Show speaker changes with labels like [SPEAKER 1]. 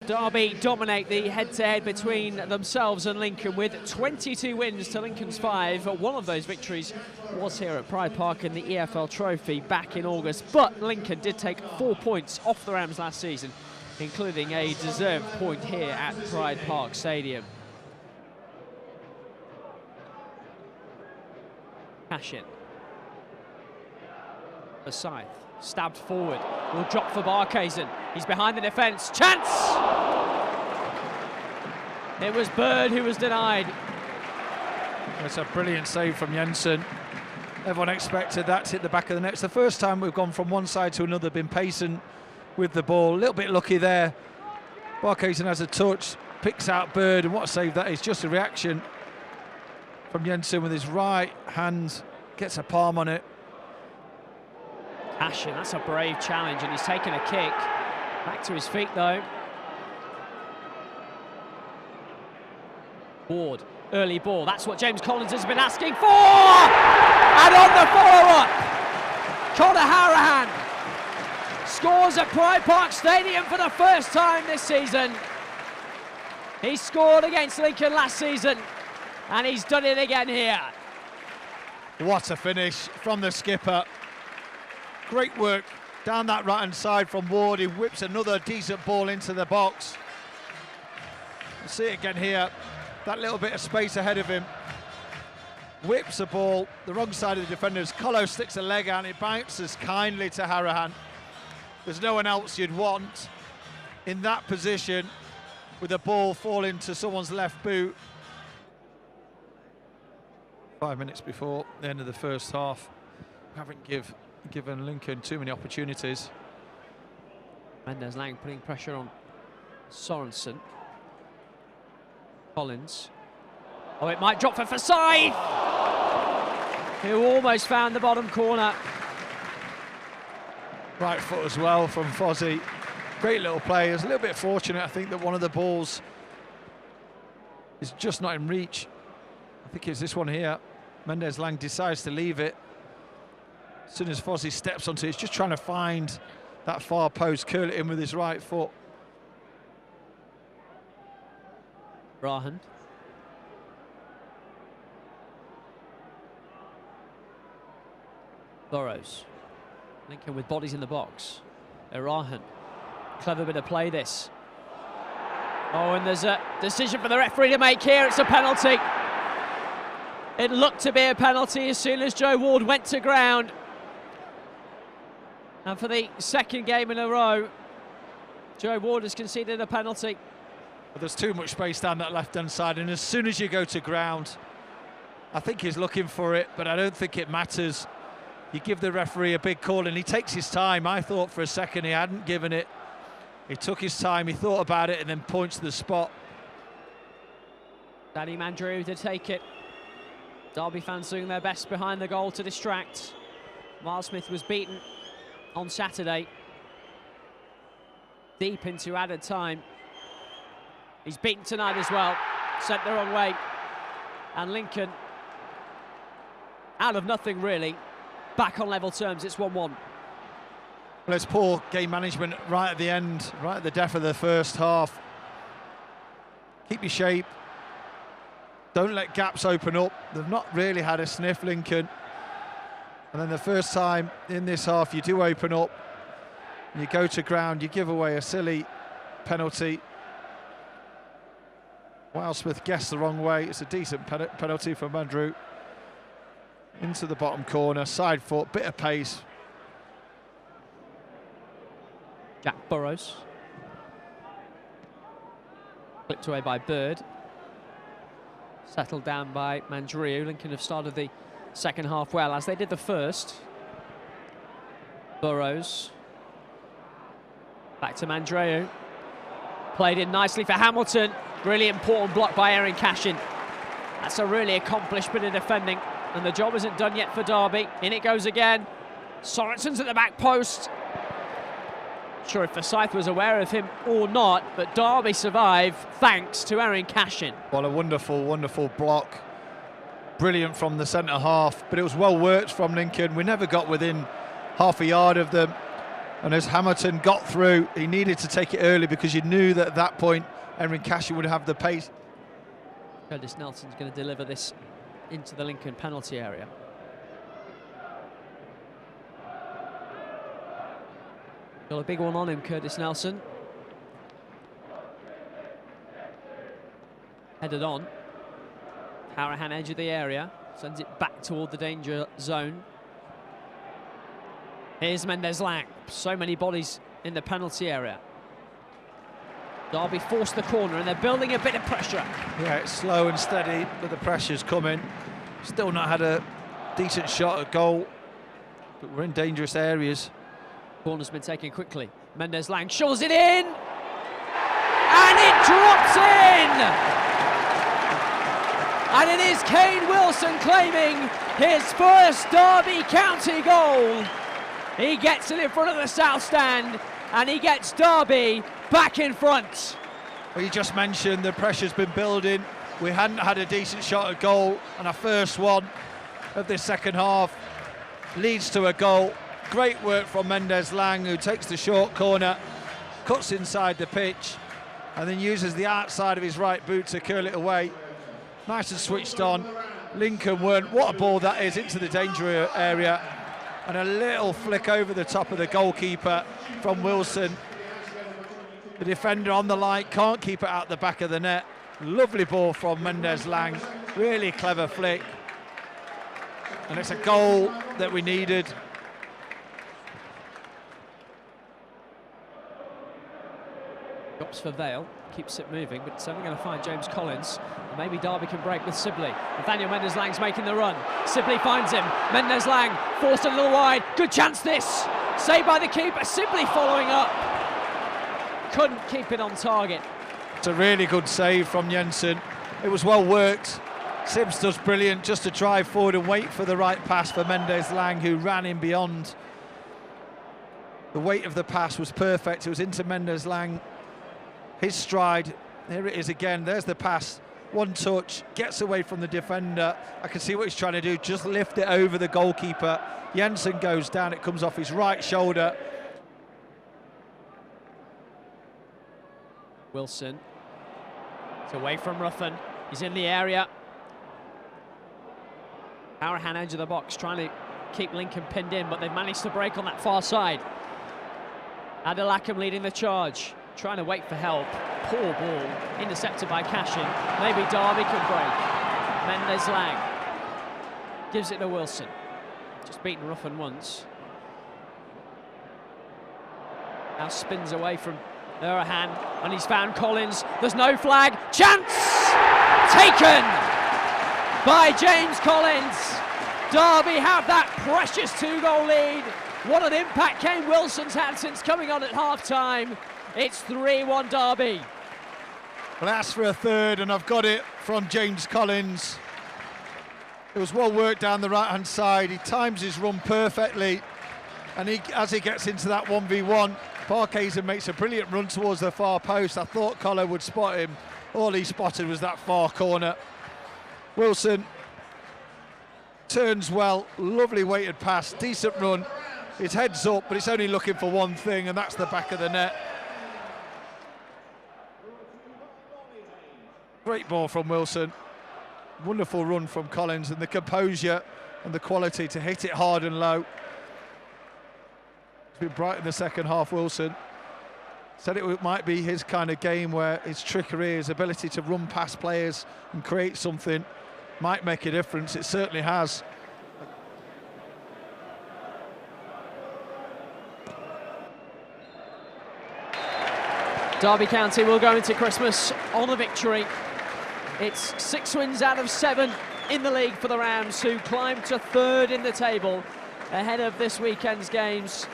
[SPEAKER 1] Derby dominate the head-to-head between themselves and Lincoln with 22 wins to Lincoln's 5. One of those victories was here at Pride Park in the EFL Trophy back in August, but Lincoln did take 4 points off the Rams last season, including a deserved point here at Pride Park Stadium. Cashin. Forsyth, stabbed forward, will drop for Barkhuizen. He's behind the defence, chance! It was Bird who was denied.
[SPEAKER 2] It's a brilliant save from Jensen. Everyone expected that to hit the back of the net. It's the first time we've gone from one side to another, been patient with the ball. A little bit lucky there. Barkhuizen has a touch, picks out Bird, and what a save that is. Just a reaction from Jensen with his right hand, gets a palm on it.
[SPEAKER 1] Cashin, that's a brave challenge, and he's taken a kick. Back to his feet though. Ward, early ball, that's what James Collins has been asking for! And on the follow-up, Conor Harahan scores at Pride Park Stadium for the first time this season. He scored against Lincoln last season, and he's done it again here.
[SPEAKER 2] What a finish from the skipper. Great work down that right-hand side from Ward. He whips another decent ball into the box. We'll see it again here. That little bit of space ahead of him. Whips a ball, the wrong side of the defenders. Colo sticks a leg out and it bounces kindly to Harahan. There's no one else you'd want in that position with the ball falling to someone's left boot. 5 minutes before the end of the first half. Haven't given Lincoln too many opportunities.
[SPEAKER 1] Mendes-Lang putting pressure on Sorensen. Collins. Oh, it might drop for Forsyth, who almost found the bottom corner.
[SPEAKER 2] Right foot as well from Fozzie. Great little play. It was a little bit fortunate, I think, that one of the balls is just not in reach. I think it's this one here. Mendes-Lang decides to leave it. As soon as Fozzie steps onto it, he's just trying to find that far post, curl it in with his right foot.
[SPEAKER 1] Rahan. Burrows. Lincoln with bodies in the box. Rahan. Clever bit of play this. Oh, and there's a decision for the referee to make here. It's a penalty. It looked to be a penalty as soon as Joe Ward went to ground. And for the second game in a row, Joe Ward has conceded a penalty.
[SPEAKER 2] There's too much space down that left-hand side, and as soon as you go to ground, I think he's looking for it, but I don't think it matters. You give the referee a big call, and he takes his time. I thought for a second he hadn't given it. He took his time, he thought about it, and then points to the spot.
[SPEAKER 1] Danny Mandrew to take it. Derby fans doing their best behind the goal to distract. Miles Smith was beaten on Saturday, deep into added time. He's beaten tonight as well, sent the wrong way. And Lincoln, out of nothing really, back on level terms. It's 1-1.
[SPEAKER 2] Well, it's poor game management right at the end, right at the death of the first half. Keep your shape. Don't let gaps open up. They've not really had a sniff, Lincoln. And then the first time in this half, you do open up. You go to ground, you give away a silly penalty. Wildsmith guessed the wrong way. It's a decent penalty from Mandrew. Into the bottom corner, side foot, bit of pace.
[SPEAKER 1] Jack Burrows. Clipped away by Bird. Settled down by Mandrew. Lincoln have started the second half well, as they did the first. Burrows. Back to Mandrew. Played in nicely for Hamilton. Really important block by Aaron Cashin. That's a really accomplished bit of defending, and the job isn't done yet for Derby. In it goes again. Sorensen's at the back post. Not sure if Forsyth was aware of him or not, but Derby survive thanks to Aaron Cashin.
[SPEAKER 2] Well, a wonderful, wonderful block. Brilliant from the centre half, but it was well worked from Lincoln. We never got within half a yard of them. And as Hamilton got through, he needed to take it early because you knew that at that point Erin Cashin would have the pace.
[SPEAKER 1] Curtis Nelson's going to deliver this into the Lincoln penalty area. Got a big one on him, Curtis Nelson. Headed on. Harahan edge of the area, sends it back toward the danger zone. Here's Mendez-Laing. So many bodies in the penalty area. Derby forced the corner and they're building a bit of pressure.
[SPEAKER 2] Yeah, it's slow and steady, but the pressure's coming. Still not had a decent shot at goal, but we're in dangerous areas.
[SPEAKER 1] Corner's been taken quickly. Mendez-Laing shoves it in, and it drops in! And it is Kane Wilson claiming his first Derby County goal. He gets it in front of the south stand, and he gets Derby back in front.
[SPEAKER 2] Well, you just mentioned the pressure's been building. We hadn't had a decent shot at goal, and our first one of this second half leads to a goal. Great work from Mendez-Laing, who takes the short corner, cuts inside the pitch, and then uses the outside of his right boot to curl it away. Nice and switched on. Lincoln weren't. What a ball that is into the danger area. And a little flick over the top of the goalkeeper from Wilson. The defender on the line can't keep it out the back of the net. Lovely ball from Mendez-Laing. Really clever flick. And it's a goal that we needed.
[SPEAKER 1] Drops for Vale, keeps it moving, but it's only going to find James Collins. And maybe Derby can break with Sibley. Nathaniel Mendez-Laing's making the run. Sibley finds him. Mendez-Laing forced a little wide. Good chance this. Saved by the keeper. Sibley following up. Couldn't keep it on target.
[SPEAKER 2] It's a really good save from Jensen. It was well worked. Sims does brilliant just to drive forward and wait for the right pass for Mendez-Laing, who ran in beyond. The weight of the pass was perfect. It was into Mendez-Laing. His stride, here it is again, there's the pass, one touch, gets away from the defender. I can see what he's trying to do, just lift it over the goalkeeper. Jensen goes down, it comes off his right shoulder.
[SPEAKER 1] Wilson, it's away from Ruffin, he's in the area. Harahan edge of the box, trying to keep Lincoln pinned in, but they've managed to break on that far side. Adelakum leading the charge. Trying to wait for help. Poor ball. Intercepted by Cashin. Maybe Derby can break. Mendez-Laing gives it to Wilson. Just beaten Ruffin once. Now spins away from Harahan, and he's found Collins. There's no flag. Chance! Taken by James Collins. Derby have that precious 2-goal lead. What an impact Kane Wilson's had since coming on at half-time. It's 3-1 Derby.
[SPEAKER 2] Well, asked for a third, and I've got it from James Collins. It was well worked down the right-hand side. He times his run perfectly, and as he gets into that 1v1, Parkhazen makes a brilliant run towards the far post. I thought Collar would spot him. All he spotted was that far corner. Wilson turns well, lovely weighted pass, decent run. His head's up, but it's only looking for one thing, and that's the back of the net. Great ball from Wilson. Wonderful run from Collins, and the composure and the quality to hit it hard and low. It's been bright in the second half, Wilson. Said it might be his kind of game where his trickery, his ability to run past players and create something might make a difference. It certainly has.
[SPEAKER 1] Derby County will go into Christmas on a victory. It's 6 wins out of 7 in the league for the Rams, who climb to 3rd in the table ahead of this weekend's games